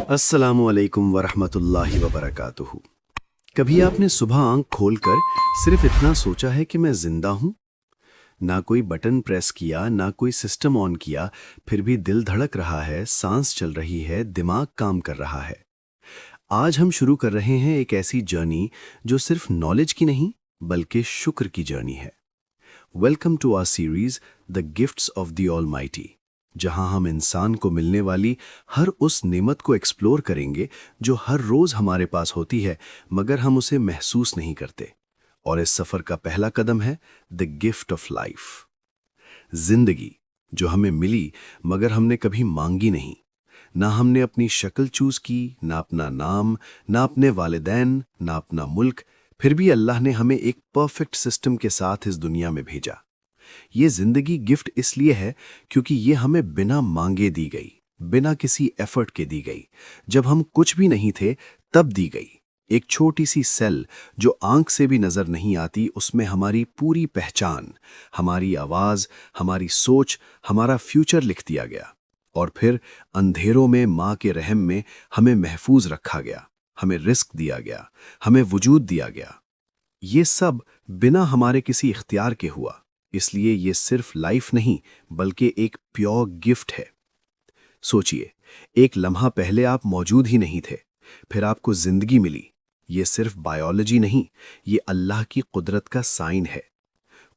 अस्सलामुअलैकुम वरहमतुल्लाहि वबरकातुहू। कभी आपने सुबह आंख खोलकर सिर्फ इतना सोचा है कि मैं जिंदा हूं? ना कोई बटन प्रेस किया, ना कोई सिस्टम ऑन किया, फिर भी दिल धड़क रहा है, सांस चल रही है, दिमाग काम कर रहा है। आज हम शुरू कर रहे हैं एक ऐसी जर्नी जो सिर्फ नॉलेज की नहीं बल्कि शुक्र की जर्नी है। Welcome to our series the gifts of the almighty, जहां हम इंसान को मिलने वाली हर उस नेमत को एक्सप्लोर करेंगे जो हर रोज हमारे पास होती है मगर हम उसे महसूस नहीं करते। और इस सफर का पहला कदम है द गिफ्ट ऑफ लाइफ, जिंदगी जो हमें मिली मगर हमने कभी मांगी नहीं। ना हमने अपनी शक्ल चूज की, ना अपना नाम, ना अपने वालिदैन, ना अपना मुल्क, फिर भी अल्लाह ने हमें एक परफेक्ट सिस्टम के साथ इस दुनिया में भेजा। ये जिंदगी गिफ्ट इसलिए है क्योंकि ये हमें बिना मांगे दी गई, बिना किसी एफर्ट के दी गई। जब हम कुछ भी नहीं थे तब दी गई। एक छोटी सी सेल जो आंख से भी नजर नहीं आती, उसमें हमारी पूरी पहचान, हमारी आवाज, हमारी सोच, हमारा फ्यूचर लिख दिया गया। और फिर अंधेरों में माँ के रहम में हमें महफूज रखा गया, हमें रिस्क दिया गया, हमें वजूद दिया गया। ये सब बिना हमारे किसी इख्तियार के हुआ। इसलिए ये सिर्फ लाइफ नहीं बल्कि एक प्योर गिफ्ट है। सोचिए, एक लम्हा पहले आप मौजूद ही नहीं थे, फिर आपको जिंदगी मिली। ये सिर्फ बायोलॉजी नहीं, ये अल्लाह की कुदरत का साइन है।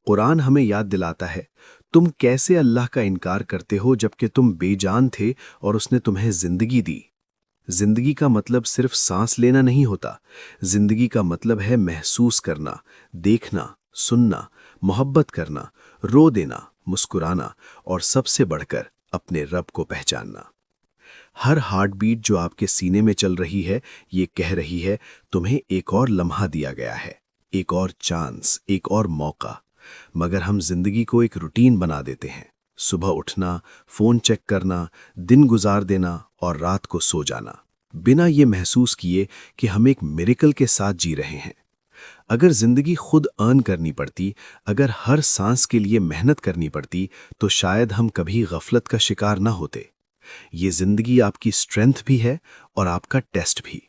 कुरान हमें याद दिलाता है, तुम कैसे अल्लाह का इनकार करते हो जबकि तुम बेजान थे और उसने तुम्हें जिंदगी दी। जिंदगी का मतलब सिर्फ सांस लेना नहीं होता। जिंदगी का मतलब है महसूस करना, देखना, सुनना, मोहब्बत करना, रो देना, मुस्कुराना और सबसे बढ़कर अपने रब को पहचानना। हर हार्ट बीट जो आपके सीने में चल रही है, ये कह रही है तुम्हें एक और लम्हा दिया गया है, एक और चांस, एक और मौका। मगर हम जिंदगी को एक रूटीन बना देते हैं। सुबह उठना, फोन चेक करना, दिन गुजार देना और रात को सो जाना, बिना ये महसूस किए कि हम एक मिरेकल के साथ जी रहे हैं। अगर जिंदगी खुद अर्न करनी पड़ती, अगर हर सांस के लिए मेहनत करनी पड़ती, तो शायद हम कभी गफलत का शिकार ना होते। ये जिंदगी आपकी स्ट्रेंथ भी है और आपका टेस्ट भी।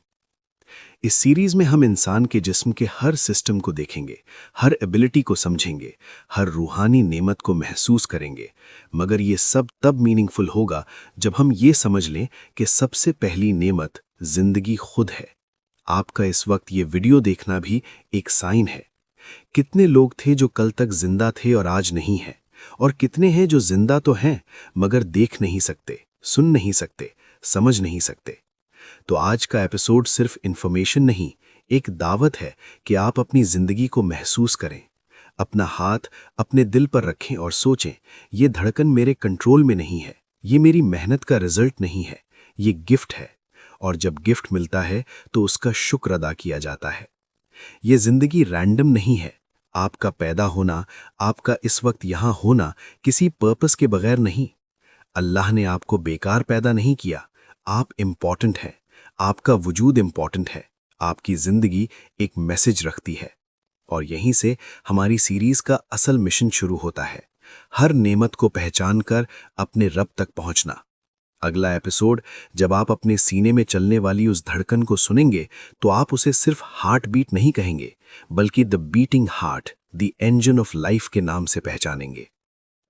इस सीरीज में हम इंसान के जिस्म के हर सिस्टम को देखेंगे, हर एबिलिटी को समझेंगे, हर रूहानी नेमत को महसूस करेंगे। मगर ये सब तब मीनिंगफुल होगा जब हम ये समझ लें कि सबसे पहली नेमत जिंदगी खुद है। आपका इस वक्त ये वीडियो देखना भी एक साइन है। कितने लोग थे जो कल तक जिंदा थे और आज नहीं है, और कितने हैं जो जिंदा तो हैं मगर देख नहीं सकते, सुन नहीं सकते, समझ नहीं सकते। तो आज का एपिसोड सिर्फ इंफॉर्मेशन नहीं, एक दावत है कि आप अपनी जिंदगी को महसूस करें। अपना हाथ अपने दिल पर रखें और सोचें, ये धड़कन मेरे कंट्रोल में नहीं है, ये मेरी मेहनत का रिजल्ट नहीं है, ये गिफ्ट है। और जब गिफ्ट मिलता है तो उसका शुक्र अदा किया जाता है। ये जिंदगी रैंडम नहीं है। आपका पैदा होना, आपका इस वक्त यहां होना किसी पर्पस के बगैर नहीं। अल्लाह ने आपको बेकार पैदा नहीं किया। आप इंपॉर्टेंट हैं, आपका वजूद इंपॉर्टेंट है, आपकी जिंदगी एक मैसेज रखती है। और यहीं से हमारी सीरीज का असल मिशन शुरू होता है, हर नेमत को पहचान कर अपने रब तक पहुंचना। अगला एपिसोड जब आप अपने सीने में चलने वाली उस धड़कन को सुनेंगे तो आप उसे सिर्फ हार्ट बीट नहीं कहेंगे बल्कि the beating heart, the engine of life के नाम से पहचानेंगे।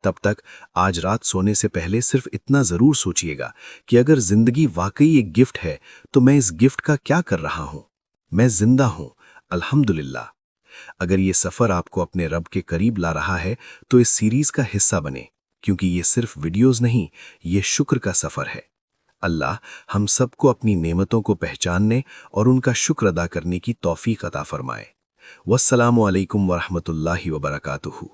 तब तक आज रात सोने से पहले सिर्फ इतना जरूर सोचिएगा कि अगर जिंदगी वाकई एक गिफ्ट है तो मैं इस गिफ्ट का क्या कर रहा हूं। मैं जिंदा हूं, अल्हम्दुलिल्लाह। अगर ये सफर आपको अपने रब के करीब ला रहा है तो इस सीरीज का हिस्सा बने, क्योंकि ये सिर्फ वीडियोस नहीं, ये शुक्र का सफर है। अल्लाह हम सबको अपनी नेमतों को पहचानने और उनका शुक्र अदा करने की तौफीक अता फरमाए। वस्सलामु अलैकुम वरहमतुल्लाहि वबरकातुहू।